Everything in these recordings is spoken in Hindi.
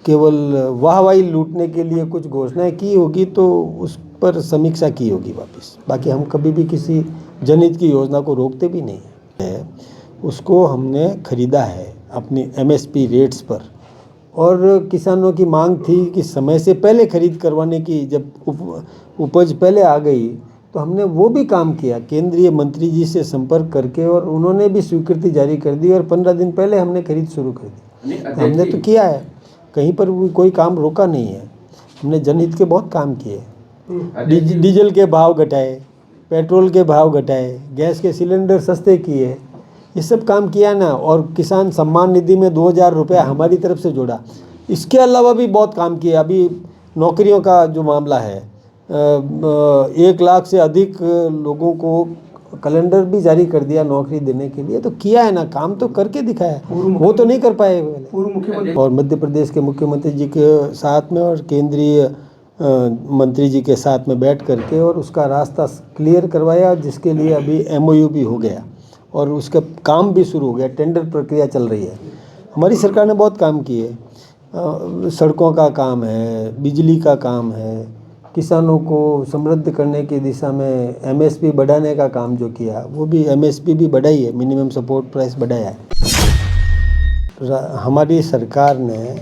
केवल वाहवाही लूटने के लिए कुछ घोषणाएं की होगी तो उस पर समीक्षा की होगी वापस। बाकी हम कभी भी किसी जनहित की योजना को रोकते भी नहीं है। उसको हमने खरीदा है अपनी एमएसपी रेट्स पर, और किसानों की मांग थी कि समय से पहले खरीद करवाने की। जब उपज पहले आ गई तो हमने वो भी काम किया, केंद्रीय मंत्री जी से संपर्क करके, और उन्होंने भी स्वीकृति जारी कर दी और 15 दिन पहले हमने खरीद शुरू कर दी। तो हमने तो किया है, कहीं पर भी कोई काम रोका नहीं है। हमने जनहित के बहुत काम किए। डीजल के भाव घटाए, पेट्रोल के भाव घटाए, गैस के सिलेंडर सस्ते किए, ये सब काम किया ना। और किसान सम्मान निधि में 2000 रुपया हमारी तरफ से जोड़ा। इसके अलावा भी बहुत काम किया। अभी नौकरियों का जो मामला है, 1 लाख से अधिक लोगों को कैलेंडर भी जारी कर दिया नौकरी देने के लिए। तो किया है ना, काम तो करके दिखाया। वो तो नहीं कर पाए पूर्व मुख्यमंत्री। और मध्य प्रदेश के मुख्यमंत्री जी के साथ में और केंद्रीय मंत्री जी के साथ में बैठ करके और उसका रास्ता क्लियर करवाया, जिसके लिए अभी एमओयू भी हो गया और उसका काम भी शुरू हो गया। टेंडर प्रक्रिया चल रही है। हमारी सरकार ने बहुत काम किए। सड़कों का काम है, बिजली का काम है, किसानों को समृद्ध करने की दिशा में एमएसपी बढ़ाने का काम जो किया, वो भी एमएसपी भी बढ़ाई है, मिनिमम सपोर्ट प्राइस बढ़ाया है। हमारी सरकार ने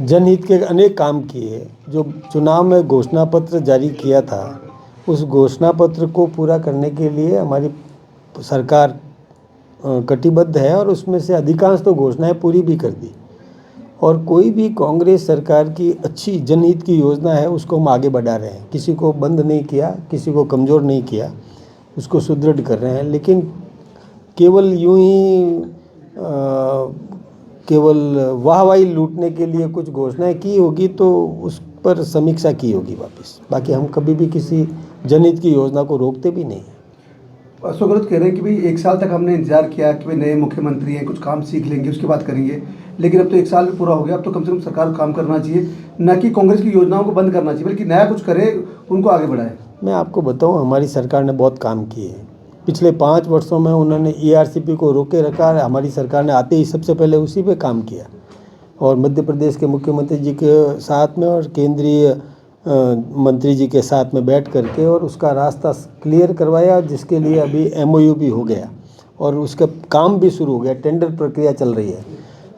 जनहित के अनेक काम किए। जो चुनाव में घोषणा पत्र जारी किया था, उस घोषणा पत्र को पूरा करने के लिए हमारी सरकार कटिबद्ध है और उसमें से अधिकांश तो घोषणाएं पूरी भी कर दी। और कोई भी कांग्रेस सरकार की अच्छी जनहित की योजना है उसको हम आगे बढ़ा रहे हैं। किसी को बंद नहीं किया, किसी को कमज़ोर नहीं किया, उसको सुदृढ़ कर रहे हैं। लेकिन केवल यूं ही केवल वाहवाही लूटने के लिए कुछ घोषणाएं की होगी तो उस पर समीक्षा की होगी वापस। बाकी हम कभी भी किसी जनहित की योजना को रोकते भी नहीं हैं। अशोक गहलोत कह रहे हैं कि भाई 1 साल तक हमने इंतजार किया कि भाई नए मुख्यमंत्री हैं, कुछ काम सीख लेंगे, उसके बाद करेंगे। लेकिन अब तो 1 साल भी पूरा हो गया, अब तो कम से कम सरकार को काम करना चाहिए, न कि कांग्रेस की योजनाओं को बंद करना चाहिए, बल्कि नया कुछ करे, उनको आगे बढ़ाए। मैं आपको बताऊं, हमारी सरकार ने बहुत काम किए। पिछले 5 वर्षों में उन्होंने ईआरसीपी को रोके रखा। हमारी सरकार ने आते ही सबसे पहले उसी पे काम किया। और मध्य प्रदेश के मुख्यमंत्री जी के साथ में और केंद्रीय मंत्री जी के साथ में बैठ करके और उसका रास्ता क्लियर करवाया, जिसके लिए अभी एमओयू भी हो गया और उसका काम भी शुरू हो गया। टेंडर प्रक्रिया चल रही है।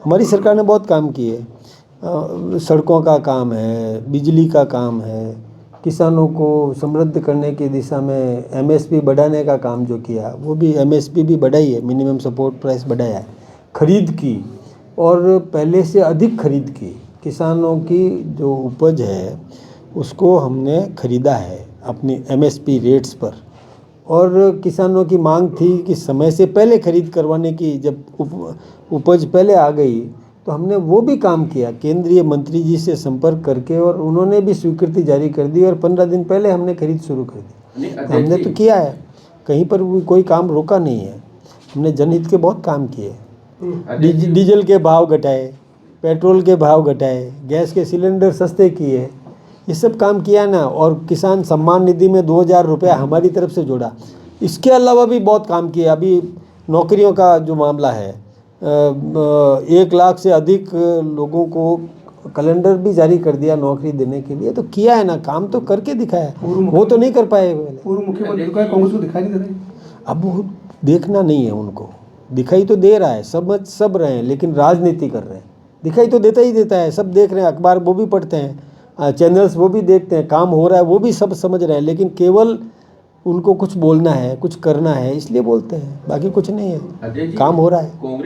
हमारी सरकार ने बहुत काम किए। सड़कों का काम है, बिजली का काम है, किसानों को समृद्ध करने की दिशा में एमएसपी बढ़ाने का काम जो किया, वो भी एमएसपी भी बढ़ाई है, मिनिमम सपोर्ट प्राइस बढ़ाया है। खरीद की और पहले से अधिक खरीद की। किसानों की जो उपज है उसको हमने खरीदा है अपनी एमएसपी रेट्स पर, और किसानों की मांग थी कि समय से पहले खरीद करवाने की। जब उपज पहले आ गई तो हमने वो भी काम किया, केंद्रीय मंत्री जी से संपर्क करके, और उन्होंने भी स्वीकृति जारी कर दी और 15 दिन पहले हमने खरीद शुरू कर दी। तो हमने तो किया है, कहीं पर भी कोई काम रोका नहीं है। हमने जनहित के बहुत काम किए। डीजल के भाव घटाए, पेट्रोल के भाव घटाए, गैस के सिलेंडर सस्ते किए, ये सब काम किया ना। और किसान सम्मान निधि में 2000 रुपया हमारी तरफ से जोड़ा। इसके अलावा भी बहुत काम किया। अभी नौकरियों का जो मामला है, 1 लाख से अधिक लोगों को कैलेंडर भी जारी कर दिया नौकरी देने के लिए। तो किया है ना, काम तो करके दिखाया। वो तो नहीं कर पाए। पूर्व मुख्यमंत्री को कांग्रेस को दिखाई नहीं दे रही। अब वो देखना नहीं है उनको, दिखाई तो दे रहा है, समझ सब रहे हैं, लेकिन राजनीति कर रहे हैं। दिखाई तो देता ही देता है, सब देख रहे हैं, अखबार वो भी पढ़ते हैं, चैनल्स वो भी देखते हैं, काम हो रहा है वो भी सब समझ रहे हैं। लेकिन केवल उनको कुछ बोलना है, कुछ करना है, इसलिए बोलते हैं, बाकी कुछ नहीं है। काम हो रहा है।